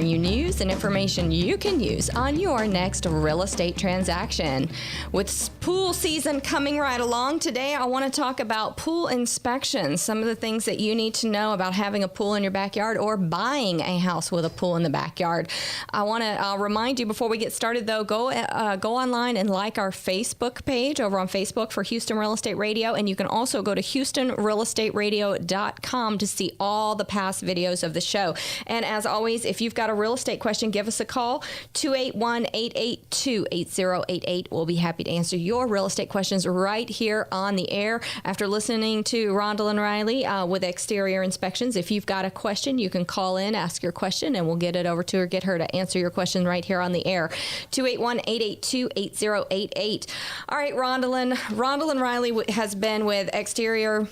bring you news and information you can use on your next real estate transaction. With pool season coming right along, today I want to talk about pool inspections, some of the things that you need to know about having a pool in your backyard or buying a house with a pool in the backyard. I want to remind you before we get started, though, go online and like our Facebook page over on Facebook for Houston Real Estate Radio, and you can also go to HoustonRealEstateRadio.com to see all the past videos of the show. And as always, if you've got a real estate question, give us a call, 281-882-8088. We'll be happy to answer your real estate questions right here on the air. After listening to Rhondalyn Riley with Exterior Inspections, if you've got a question, you can call in, ask your question, and we'll get it over to her, get her to answer your question right here on the air, 281-882-8088. All right, Rhondalyn Riley has been with Exterior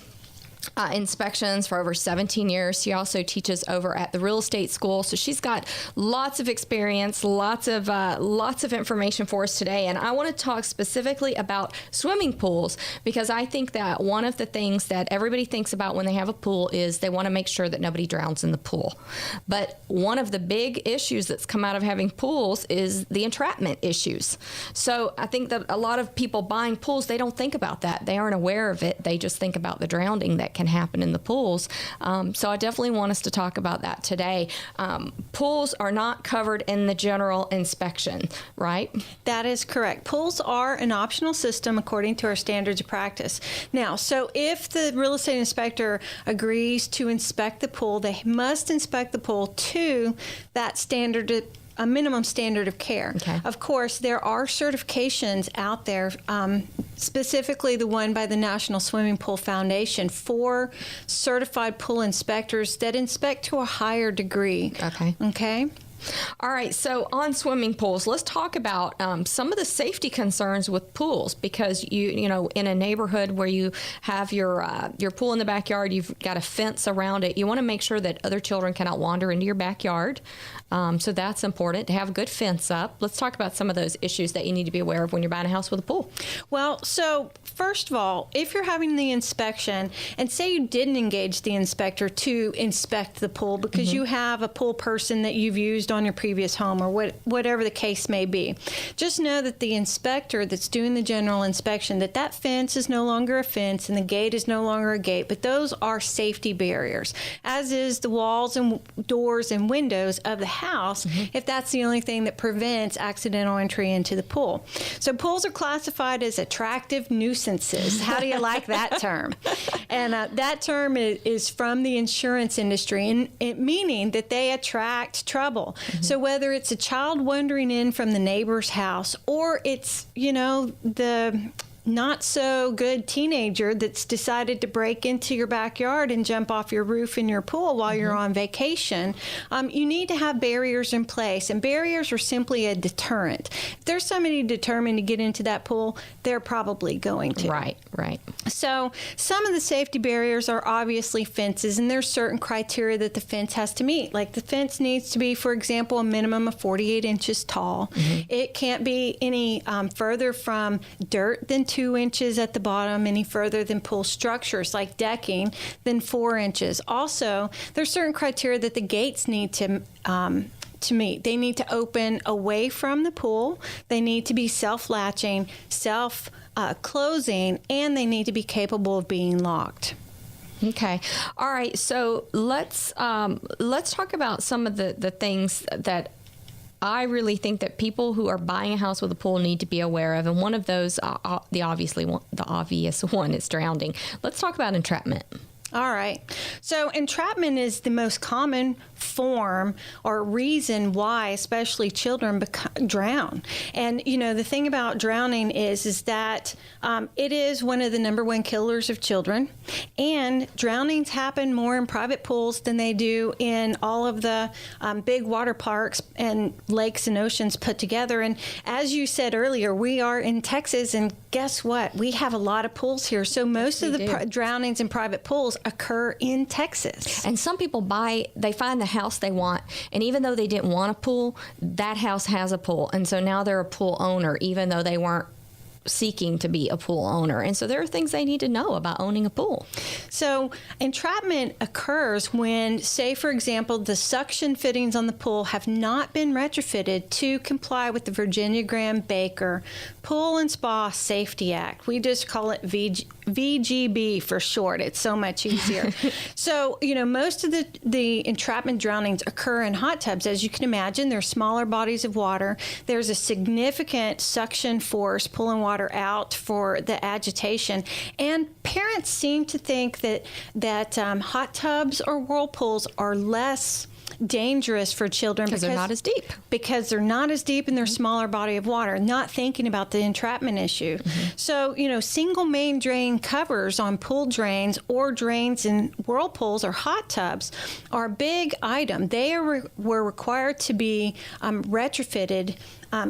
Inspections for over 17 years. She also teaches over at the real estate school, so she's got lots of experience, lots of information for us today. And I want to talk specifically about swimming pools, because I think that one of the things that everybody thinks about when they have a pool is they want to make sure that nobody drowns in the pool. But one of the big issues that's come out of having pools is the entrapment issues. So I think that a lot of people buying pools, they don't think about that. They aren't aware of it. They just think about the drowning that can happen in the pools. So I definitely want us to talk about that today. Pools are not covered in the general inspection, right? That is correct. Pools are an optional system according to our standards of practice. Now, so if the real estate inspector agrees to inspect the pool, they must inspect the pool to that standard, a minimum standard of care. Okay. Of course, there are certifications out there, specifically the one by the National Swimming Pool Foundation for certified pool inspectors that inspect to a higher degree. Okay. All right, so on swimming pools, let's talk about some of the safety concerns with pools, because you know, in a neighborhood where you have your pool in the backyard, you've got a fence around it. You want to make sure that other children cannot wander into your backyard. So that's important to have a good fence up. Let's talk about some of those issues that you need to be aware of when you're buying a house with a pool. Well, so first of all, if you're having the inspection, and say you didn't engage the inspector to inspect the pool because you have a pool person that you've used on your previous home or whatever the case may be, just know that the inspector that's doing the general inspection, that fence is no longer a fence and the gate is no longer a gate, but those are safety barriers, as is the walls and doors and windows of the house, if that's the only thing that prevents accidental entry into the pool. So pools are classified as attractive nuisances. How do you like that term? And that term is from the insurance industry, and it meaning that they attract trouble. So whether it's a child wandering in from the neighbor's house, or it's, you know, the not so good teenager that's decided to break into your backyard and jump off your roof in your pool while you're on vacation, you need to have barriers in place. And barriers are simply a deterrent. If there's somebody determined to get into that pool, they're probably going to. Right. So some of the safety barriers are obviously fences, and there's certain criteria that the fence has to meet. Like the fence needs to be, for example, a minimum of 48 inches tall. It can't be any further from dirt than 2 inches at the bottom, any further than pool structures like decking than 4 inches. Also, there's certain criteria that the gates need to meet. They need to open away from the pool. They need to be self-latching, self-closing, and they need to be capable of being locked. Okay. All right. So let's talk about some of the things that I really think that people who are buying a house with a pool need to be aware of. And one of those, the obvious one is drowning. Let's talk about entrapment. All right. So entrapment is the most common form or reason why especially children drown. And, you know, the thing about drowning is that it is one of the number one killers of children. And drownings happen more in private pools than they do in all of the big water parks and lakes and oceans put together. And as you said earlier, we are in Texas, and guess what? We have a lot of pools here. So most of the drownings in private pools occur in Texas. And some people they find the house they want, and even though they didn't want a pool, that house has a pool, and so now they're a pool owner, even though they weren't seeking to be a pool owner. And so there are things they need to know about owning a pool. So entrapment occurs when, say, for example, the suction fittings on the pool have not been retrofitted to comply with the Virginia Graham Baker Pool and Spa Safety Act. We just call it VGB for short. It's so much easier. So, most of the entrapment drownings occur in hot tubs. As you can imagine, they're smaller bodies of water. There's a significant suction force pulling water out for the agitation. And parents seem to think that hot tubs or whirlpools are less dangerous for children because they're not as deep. Because they're not as deep in their smaller body of water, not thinking about the entrapment issue. So, single main drain covers on pool drains or drains in whirlpools or hot tubs are a big item. They were required to be retrofitted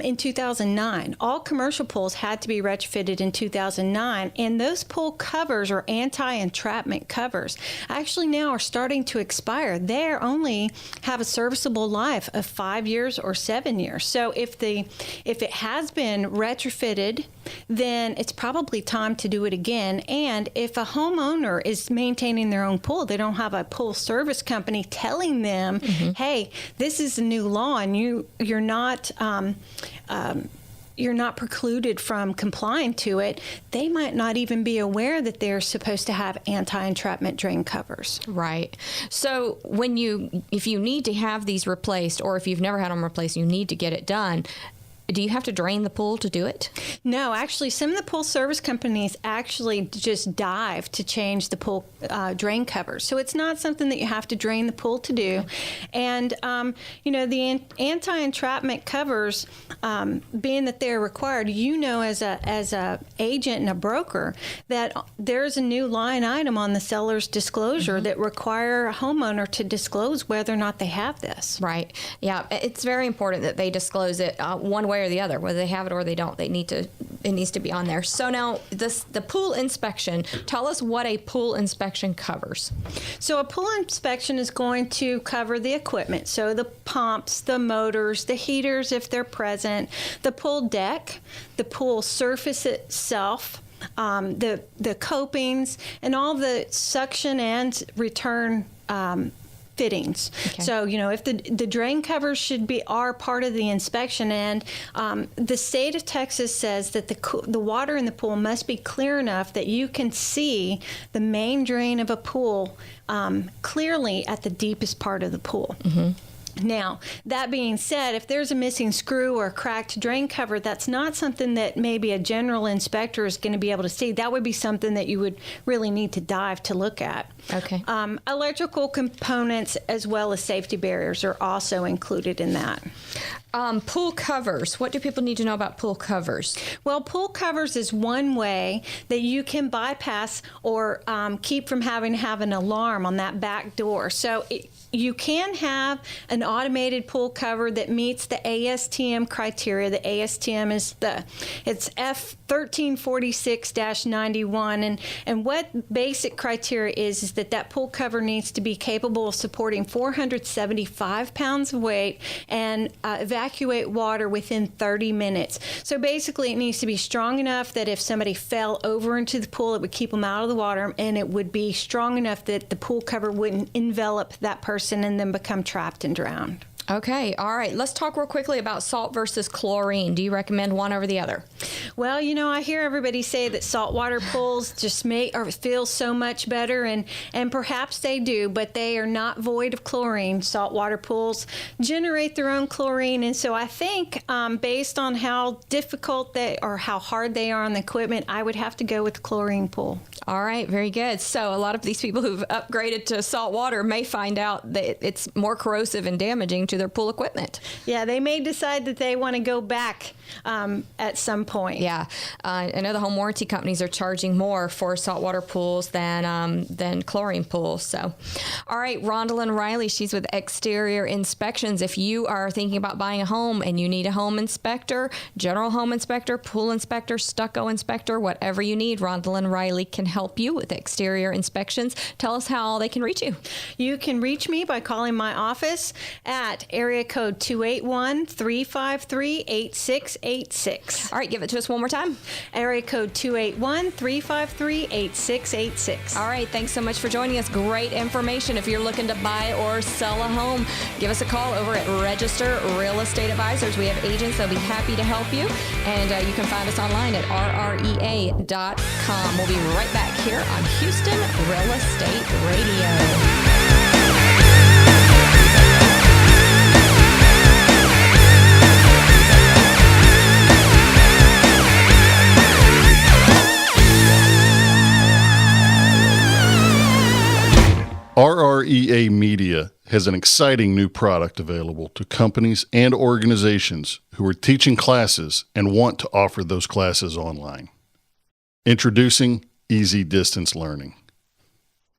in 2009. All commercial pools had to be retrofitted in 2009, and those pool covers or anti-entrapment covers actually now are starting to expire. They only have a serviceable life of 5 years or 7 years. So if it has been retrofitted, then it's probably time to do it again. And if a homeowner is maintaining their own pool, they don't have a pool service company telling them, hey, this is a new law and you're not precluded from complying to it, they might not even be aware that they're supposed to have anti-entrapment drain covers. Right. So if you need to have these replaced, or if you've never had them replaced, you need to get it done. Do you have to drain the pool to do it? No, actually, some of the pool service companies actually just dive to change the pool drain covers. So it's not something that you have to drain the pool to do. And, the anti-entrapment covers, being that they're required, as a agent and a broker, that there's a new line item on the seller's disclosure that require a homeowner to disclose whether or not they have this. Right. Yeah, it's very important that they disclose it one way or the other, whether they have it or they don't. It needs to be on there. So now the pool inspection, tell us what a pool inspection covers. So a pool inspection is going to cover the equipment. So the pumps, the motors, the heaters if they're present, the pool deck, the pool surface itself, the copings, and all the suction and return fittings. Okay. So, if the drain covers are part of the inspection, and the state of Texas says that the water in the pool must be clear enough that you can see the main drain of a pool clearly at the deepest part of the pool. Now, that being said, if there's a missing screw or a cracked drain cover, that's not something that maybe a general inspector is going to be able to see. That would be something that you would really need to dive to look at. Okay. Electrical components as well as safety barriers are also included in that. Pool covers. What do people need to know about pool covers? Well, pool covers is one way that you can bypass or keep from having to have an alarm on that back door. So you can have an automated pool cover that meets the ASTM criteria. The ASTM is it's F1346-91, and what basic criteria is that pool cover needs to be capable of supporting 475 pounds of weight and evacuate water within 30 minutes. So basically, it needs to be strong enough that if somebody fell over into the pool, it would keep them out of the water, and it would be strong enough that the pool cover wouldn't envelop that person and then become trapped and drowned. Okay, all right. Let's talk real quickly about salt versus chlorine. Do you recommend one over the other? Well, I hear everybody say that saltwater pools just feel so much better, and perhaps they do, but they are not void of chlorine. Saltwater pools generate their own chlorine, and so I think based on how difficult or how hard they are on the equipment, I would have to go with the chlorine pool. All right, very good. So a lot of these people who've upgraded to salt water may find out that it's more corrosive and damaging to their pool equipment. Yeah, they may decide that they want to go back at some point. Yeah, I know the home warranty companies are charging more for saltwater pools than chlorine pools. So, all right, Rhondalyn Riley, she's with Exterior Inspections. If you are thinking about buying a home and you need a home inspector, general home inspector, pool inspector, stucco inspector, whatever you need, Rhondalyn Riley can help you with Exterior Inspections. Tell us how they can reach you. You can reach me by calling my office at area code 281-353-8688. 8686. All right, give it to us one more time. Area code 281-353-8686. All right, thanks so much for joining us. Great information. If you're looking to buy or sell a home, give us a call over at Register Real Estate Advisors. We have agents that'll be happy to help you, and you can find us online at rrea.com. We'll be right back here on Houston Real Estate Radio. RREA Media has an exciting new product available to companies and organizations who are teaching classes and want to offer those classes online. Introducing Easy Distance Learning.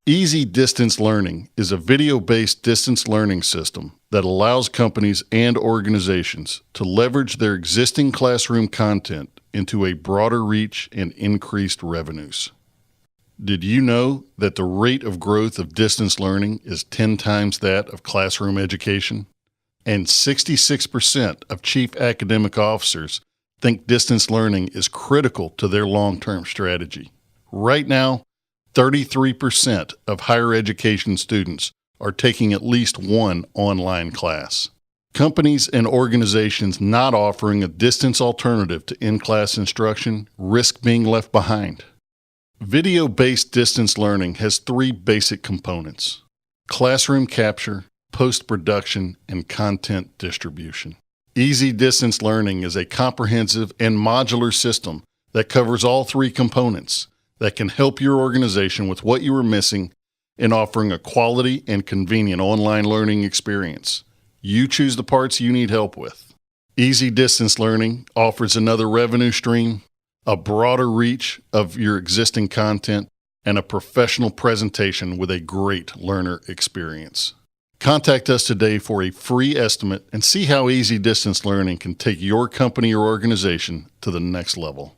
Easy Distance Learning is a video-based distance learning system that allows companies and organizations to leverage their existing classroom content into a broader reach and increased revenues. Did you know that the rate of growth of distance learning is 10 times that of classroom education? And 66% of chief academic officers think distance learning is critical to their long-term strategy. Right now, 33% of higher education students are taking at least one online class. Companies and organizations not offering a distance alternative to in-class instruction risk being left behind. Video-based distance learning has three basic components: classroom capture, post-production, and content distribution. Easy Distance Learning is a comprehensive and modular system that covers all three components that can help your organization with what you are missing in offering a quality and convenient online learning experience. You choose the parts you need help with. Easy Distance Learning offers another revenue stream, a broader reach of your existing content, and a professional presentation with a great learner experience. Contact us today for a free estimate and see how Easy Distance Learning can take your company or organization to the next level.